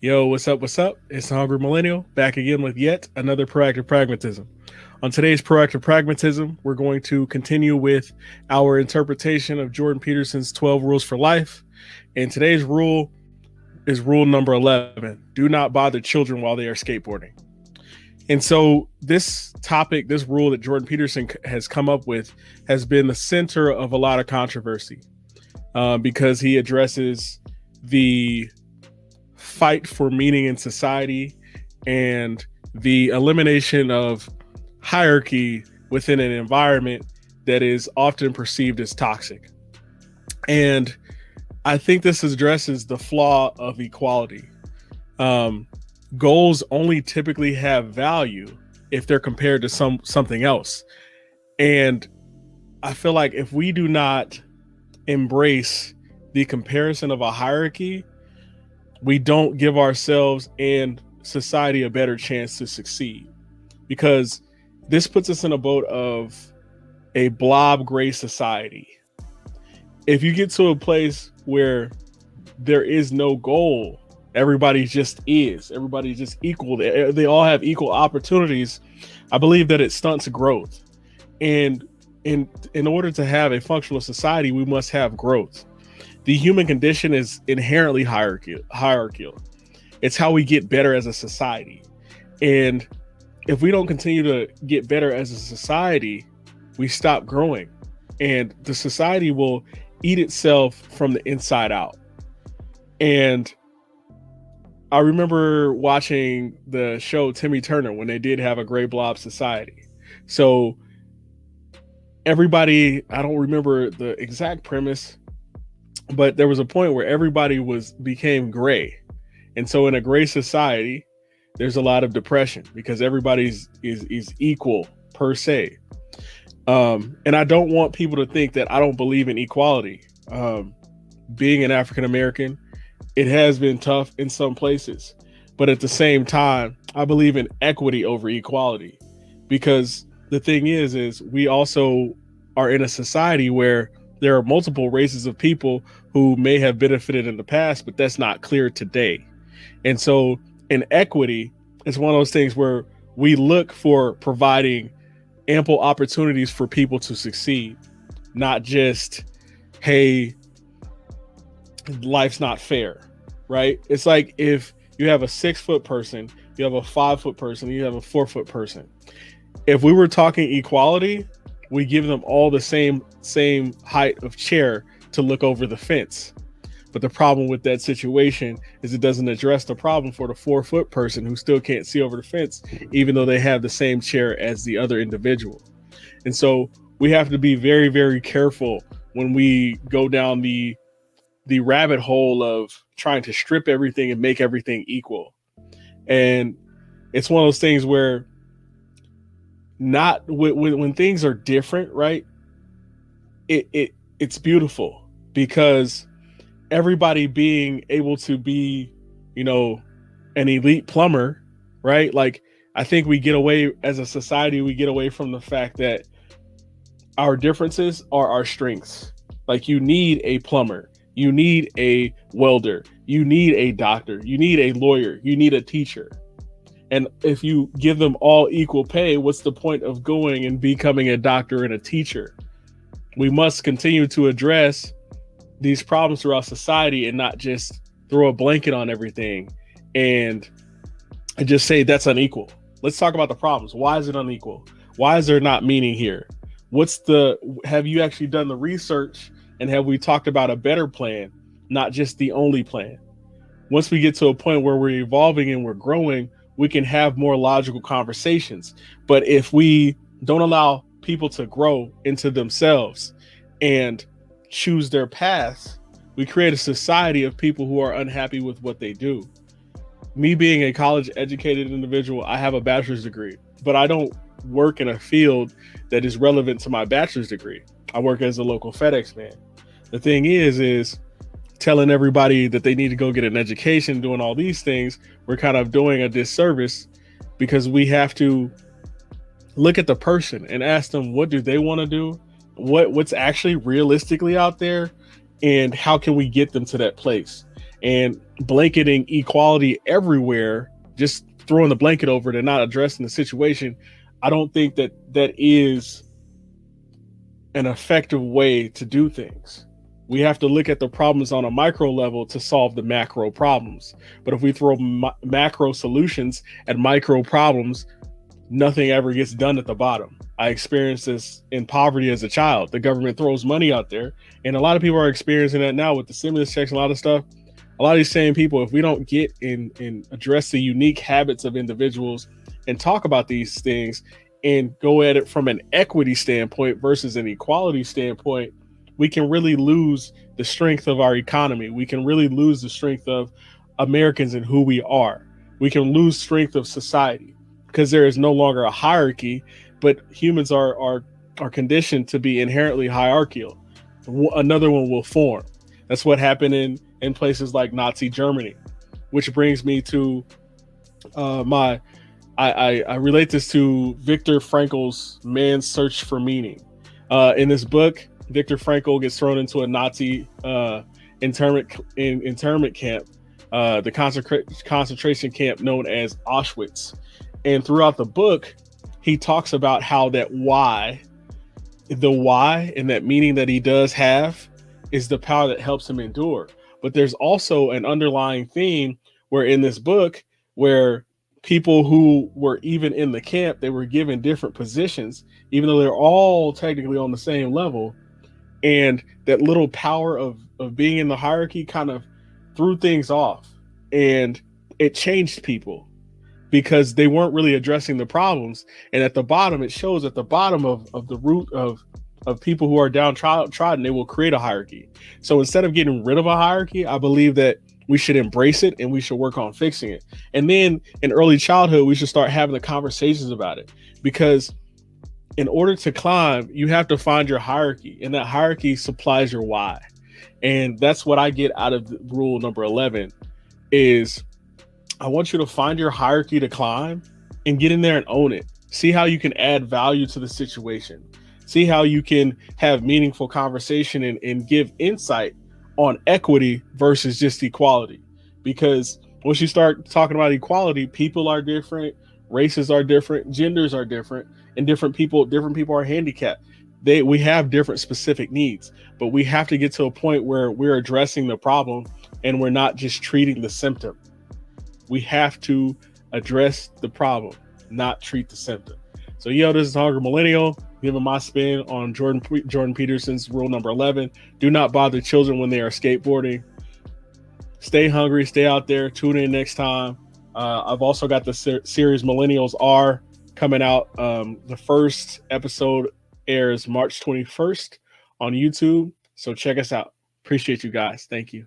Yo, what's up? What's up? It's the Hungry Millennial back again with yet another Proactive Pragmatism. On today's Proactive Pragmatism, we're going to continue with our interpretation of Jordan Peterson's 12 Rules for Life. And today's rule is rule number 11. Do not bother children while they are skateboarding. And so this topic, this rule that Jordan Peterson has come up with has been the center of a lot of controversy because he addresses the fight for meaning in society and the elimination of hierarchy within an environment that is often perceived as toxic. And I think this addresses the flaw of equality. Goals only typically have value if they're compared to something else. And I feel like if we do not embrace the comparison of a hierarchy, we don't give ourselves and society a better chance to succeed, because this puts us in a boat of a blob gray society. If you get to a place where there is no goal, everybody's just equal. They all have equal opportunities. I believe that it stunts growth. And in order to have a functional society, we must have growth. The human condition is inherently hierarchical. It's how we get better as a society. And if we don't continue to get better as a society, we stop growing. And the society will eat itself from the inside out. And I remember watching the show Timmy Turner when they did have a gray blob society. So everybody, I don't remember the exact premise, but there was a point where everybody became gray. And so in a gray society, there's a lot of depression because everybody's is equal per se. And I don't want people to think that I don't believe in equality. Being an African American, it has been tough in some places, but at the same time, I believe in equity over equality, because the thing is we also are in a society where there are multiple races of people who may have benefited in the past, but that's not clear today. And so in equity, it's one of those things where we look for providing ample opportunities for people to succeed, not just, hey, life's not fair, right? It's like if you have a 6-foot person, you have a 5-foot person, you have a 4-foot person. If we were talking equality, we give them all the same height of chair to look over the fence. But the problem with that situation is it doesn't address the problem for the 4-foot person who still can't see over the fence, even though they have the same chair as the other individual. And so we have to be very, very careful when we go down the rabbit hole of trying to strip everything and make everything equal. And it's one of those things where not when things are different, right? It's beautiful, because everybody being able to be, an elite plumber, right? Like, I think we get away as a society, we get away from the fact that our differences are our strengths. Like, you need a plumber, you need a welder, you need a doctor, you need a lawyer, you need a teacher. And if you give them all equal pay, what's the point of going and becoming a doctor and a teacher? We must continue to address these problems throughout society and not just throw a blanket on everything and just say that's unequal. Let's talk about the problems. Why is it unequal? Why is there not meaning here? Have you actually done the research, and have we talked about a better plan, not just the only plan? Once we get to a point where we're evolving and we're growing, we can have more logical conversations. But if we don't allow people to grow into themselves and choose their paths, we create a society of people who are unhappy with what they do. Me being a college educated individual, I have a bachelor's degree, but I don't work in a field that is relevant to my bachelor's degree. I work as a local FedEx man. The thing is telling everybody that they need to go get an education, doing all these things, we're kind of doing a disservice, because we have to look at the person and ask them, what do they want to do? What's actually realistically out there, and how can we get them to that place? and blanketing equality everywhere, just throwing the blanket over it and not addressing the situation. I don't think that that is an effective way to do things. We have to look at the problems on a micro level to solve the macro problems. But if we throw macro solutions at micro problems, nothing ever gets done at the bottom. I experienced this in poverty as a child. The government throws money out there, and a lot of people are experiencing that now with the stimulus checks and a lot of stuff. A lot of these same people, if we don't get in and address the unique habits of individuals and talk about these things and go at it from an equity standpoint versus an equality standpoint, we can really lose the strength of our economy. We can really lose the strength of Americans and who we are. We can lose strength of society because there is no longer a hierarchy, but humans are conditioned to be inherently hierarchical. Another one will form. That's what happened in places like Nazi Germany, which brings me to I relate this to Viktor Frankl's Man's Search for Meaning. In this book, Viktor Frankl gets thrown into a Nazi internment camp, the concentration camp known as Auschwitz. And throughout the book, he talks about how the why and that meaning that he does have is the power that helps him endure. But there's also an underlying theme where in this book, where people who were even in the camp, they were given different positions, even though they're all technically on the same level. And that little power of being in the hierarchy kind of threw things off, and it changed people because they weren't really addressing the problems. And at the bottom, it shows at the bottom of the root of people who are downtrodden, they will create a hierarchy. So instead of getting rid of a hierarchy, I believe that we should embrace it and we should work on fixing it. And then in early childhood, we should start having the conversations about it, because in order to climb, you have to find your hierarchy, and that hierarchy supplies your why. And that's what I get out of rule number 11 is I want you to find your hierarchy to climb and get in there and own it. See how you can add value to the situation. See how you can have meaningful conversation and give insight on equity versus just equality. Because once you start talking about equality, people are different, races are different, genders are different, and different people are handicapped. We have different specific needs, but we have to get to a point where we're addressing the problem and we're not just treating the symptom. We have to address the problem, not treat the symptom. So, this is Hungry Millennial, giving my spin on Jordan Peterson's rule number 11. Do not bother children when they are skateboarding. Stay hungry, stay out there. Tune in next time. I've also got the series Millennials Are coming out. The first episode airs March 21st on YouTube. So check us out. Appreciate you guys. Thank you.